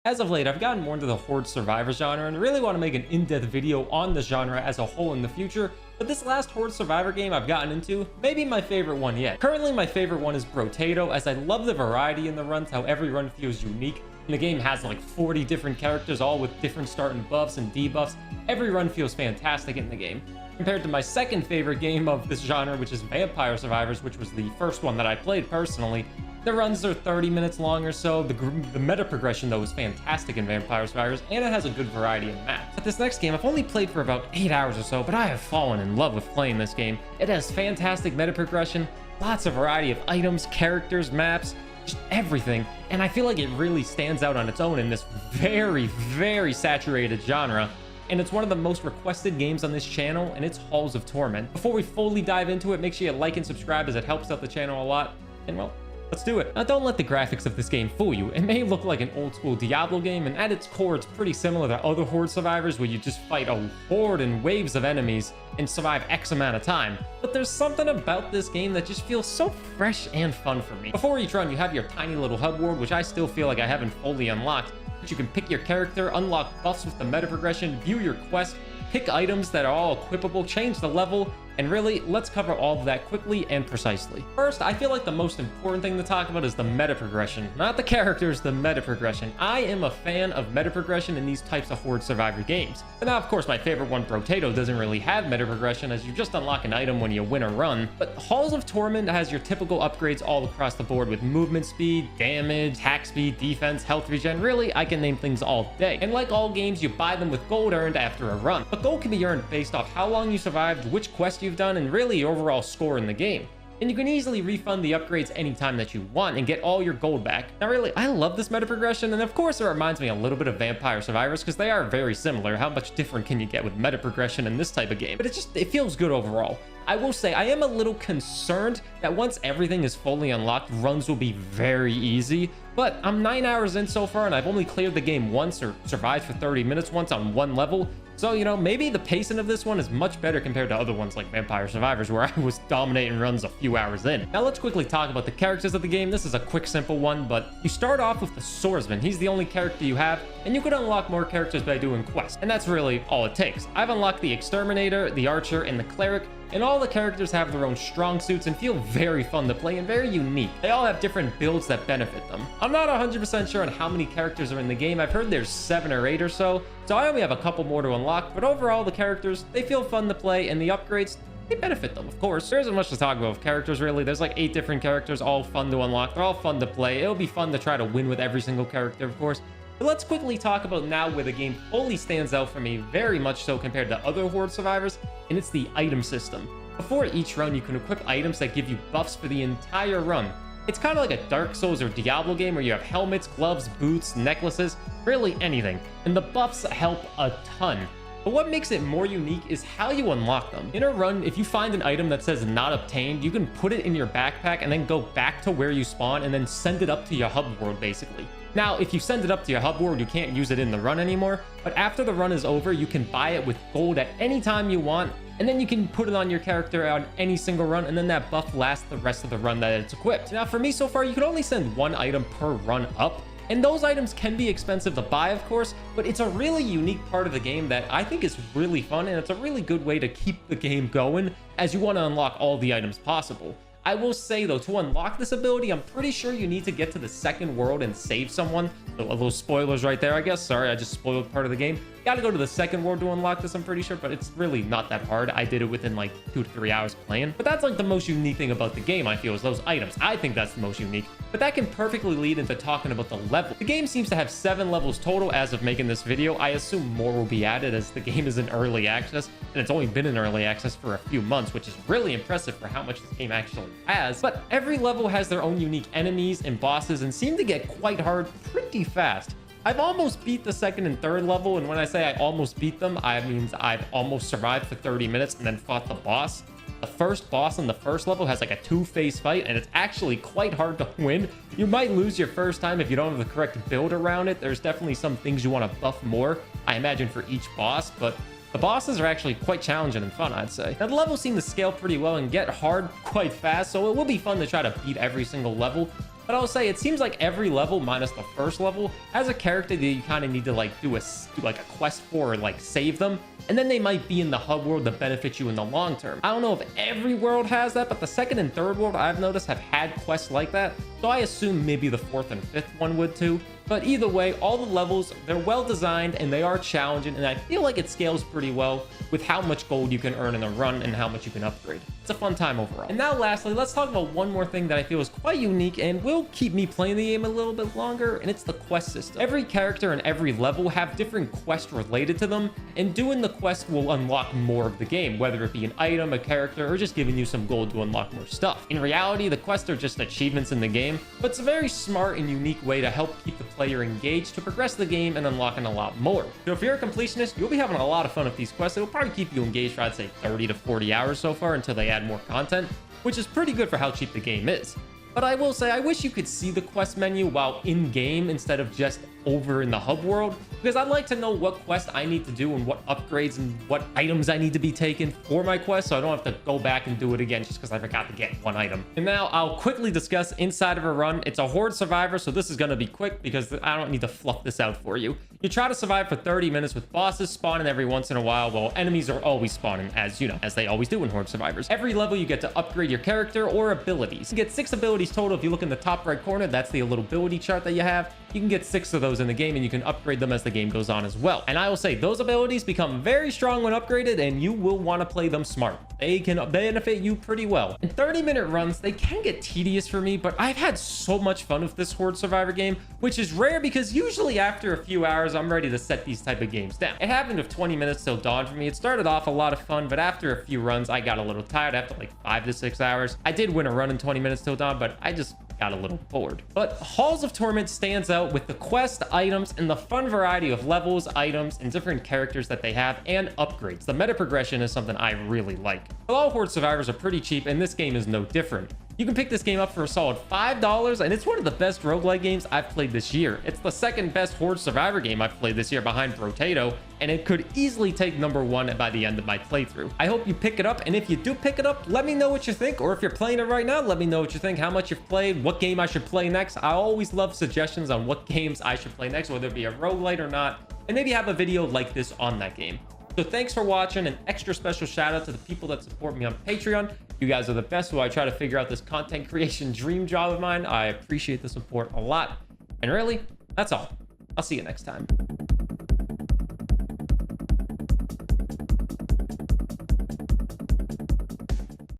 As of late, I've gotten more into the horde survivor genre and really want to make an in-depth video on the genre as a whole in the future, but this last horde survivor game I've gotten into may be my favorite one yet. Currently, my favorite one is Brotato, as I love the variety in the runs, how every run feels unique, and the game has like 40 different characters, all with different starting buffs and debuffs. Every run feels fantastic in the game. Compared to my second favorite game of this genre, which is Vampire Survivors, which was the first one that I played personally, the runs are 30 minutes long or so. The meta progression, though, is fantastic in Vampire Survivors, and it has a good variety of maps. But this next game, I've only played for about 8 hours or so, but I have fallen in love with playing this game. It has fantastic meta progression, lots of variety of items, characters, maps, just everything, and I feel like it really stands out on its own in this very, very saturated genre. And it's one of the most requested games on this channel, and it's Halls of Torment. Before we fully dive into it, make sure you like and subscribe, as it helps out the channel a lot. And well, let's do it. Now, don't let the graphics of this game fool you. It may look like an old school Diablo game, and at its core, it's pretty similar to other horde survivors where you just fight a horde and waves of enemies and survive X amount of time. But there's something about this game that just feels so fresh and fun for me. Before each run, you have your tiny little hub world, which I still feel like I haven't fully unlocked. But you can pick your character, unlock buffs with the meta progression, view your quest, pick items that are all equipable, change the level, and really, let's cover all of that quickly and precisely. First, I feel like the most important thing to talk about is the meta progression. Not the characters, the meta progression. I am a fan of meta progression in these types of horde survivor games. But now, of course, my favorite one, Brotato, doesn't really have meta progression, as you just unlock an item when you win a run. But Halls of Torment has your typical upgrades all across the board with movement speed, damage, attack speed, defense, health regen. Really, I can name things all day. And like all games, you buy them with gold earned after a run. But gold can be earned based off how long you survived, which quest you've done, and really your overall score in the game. And you can easily refund the upgrades anytime that you want and get all your gold back. Now really, I love this meta progression, and of course it reminds me a little bit of Vampire Survivors because they are very similar. How much different can you get with meta progression in this type of game? But it feels good overall. I will say I am a little concerned that once everything is fully unlocked, runs will be very easy. But I'm 9 hours in so far, and I've only cleared the game once or survived for 30 minutes once on one level. So, you know, maybe the pacing of this one is much better compared to other ones like Vampire Survivors, where I was dominating runs a few hours in. Now, let's quickly talk about the characters of the game. This is a quick, simple one, but you start off with the Swordsman. He's the only character you have, and you can unlock more characters by doing quests. And that's really all it takes. I've unlocked the Exterminator, the Archer, and the Cleric, and all the characters have their own strong suits and feel very fun to play and very unique. They all have different builds that benefit them. I'm not 100% sure on how many characters are in the game. I've heard there's 7 or 8 or so I only have a couple more to unlock, but overall the characters, they feel fun to play, and the upgrades, they benefit them, of course. There isn't much to talk about with characters, really. There's like 8 different characters, all fun to unlock. They're all fun to play. It'll be fun to try to win with every single character, of course. But let's quickly talk about now where the game fully stands out for me, very much so compared to other horde survivors, and it's the item system. Before each run, you can equip items that give you buffs for the entire run. It's kind of like a Dark Souls or Diablo game where you have helmets, gloves, boots, necklaces, really anything. And the buffs help a ton. But what makes it more unique is how you unlock them. In a run, if you find an item that says not obtained, you can put it in your backpack and then go back to where you spawn and then send it up to your hub world, basically. Now, if you send it up to your hub world, you can't use it in the run anymore, but after the run is over, you can buy it with gold at any time you want, and then you can put it on your character on any single run, and then that buff lasts the rest of the run that it's equipped. Now, for me so far, you can only send 1 item per run up, and those items can be expensive to buy, of course, but it's a really unique part of the game that I think is really fun, and it's a really good way to keep the game going as you want to unlock all the items possible. I will say, though, to unlock this ability, I'm pretty sure you need to get to the second world and save someone. So a little spoilers right there, I guess. Sorry, I just spoiled part of the game. You gotta go to the second world to unlock this, I'm pretty sure, but it's really not that hard. I did it within like 2 to 3 hours playing. But that's like the most unique thing about the game, I feel, is those items. I think that's the most unique. But that can perfectly lead into talking about the level. The game seems to have 7 levels total as of making this video. I assume more will be added as the game is in early access, and it's only been in early access for a few months, which is really impressive for how much this game actually has. But every level has their own unique enemies and bosses and seem to get quite hard pretty fast. I've almost beat the second and third level, and when I say I almost beat them, I mean I've almost survived for 30 minutes and then fought the boss. The first boss on the first level has like a 2-phase fight, and it's actually quite hard to win. You might lose your first time if you don't have the correct build around it. There's definitely some things you want to buff more, I imagine, for each boss, but the bosses are actually quite challenging and fun, I'd say. Now, the levels seem to scale pretty well and get hard quite fast, so it will be fun to try to beat every single level. But I'll say it seems like every level minus the first level has a character that you kind of need to like do like a quest for, or like save them, and then they might be in the hub world to benefit you in the long term. I don't know if every world has that, but the second and third world I've noticed have had quests like that, so I assume maybe the fourth and fifth one would too. But either way, all the levels, they're well designed and they are challenging, and I feel like it scales pretty well with how much gold you can earn in a run and how much you can upgrade. It's a fun time overall. And now lastly, let's talk about one more thing that I feel is quite unique and will keep me playing the game a little bit longer, and it's the quest system. Every character and every level have different quests related to them, and doing the quest will unlock more of the game, whether it be an item, a character, or just giving you some gold to unlock more stuff. In reality, the quests are just achievements in the game, but it's a very smart and unique way to help keep the player engaged to progress the game and unlocking a lot more. So if you're a completionist, you'll be having a lot of fun with these quests. It'll probably keep you engaged for, I'd say, 30 to 40 hours so far until they add more content, which is pretty good for how cheap the game is. But I will say, I wish you could see the quest menu while in game instead of just over in the hub world, because I'd like to know what quest I need to do and what upgrades and what items I need to be taken for my quest, so I don't have to go back and do it again just because I forgot to get one item. And now I'll quickly discuss inside of a run. It's a horde survivor, so this is going to be quick because I don't need to fluff this out for you. You try to survive for 30 minutes with bosses spawning every once in a while, while enemies are always spawning, as you know, as they always do in horde survivors. Every level you get to upgrade your character or abilities. You get 6 abilities total. If you look in the top right corner, that's the little ability chart that you have. You can get 6 of those in the game, and you can upgrade them as the game goes on as well. And I will say those abilities become very strong when upgraded, and you will want to play them smart. They can benefit you pretty well. In 30-minute runs, they can get tedious for me, but I've had so much fun with this horde survivor game, which is rare because usually after a few hours, I'm ready to set these type of games down. It happened with 20 minutes till dawn for me. It started off a lot of fun, but after a few runs, I got a little tired after like 5 to 6 hours. I did win a run in 20 minutes till dawn, but I just got a little bored. But Halls of Torment stands out with the quest, items, and the fun variety of levels, items, and different characters that they have, and upgrades. The meta progression is something I really like. All horde survivors are pretty cheap, and this game is no different. You can pick this game up for a solid $5, and it's one of the best roguelike games I've played this year. It's the second best horde survivor game I've played this year behind Brotato, and it could easily take #1 by the end of my playthrough. I hope you pick it up, and if you do pick it up, let me know what you think, or if you're playing it right now, let me know what you think, how much you've played, what game I should play next. I always love suggestions on what games I should play next, whether it be a roguelite or not, and maybe have a video like this on that game. So thanks for watching. An extra special shout out to the people that support me on Patreon. You guys are the best while I try to figure out this content creation dream job of mine. I appreciate the support a lot. And really, that's all. I'll see you next time.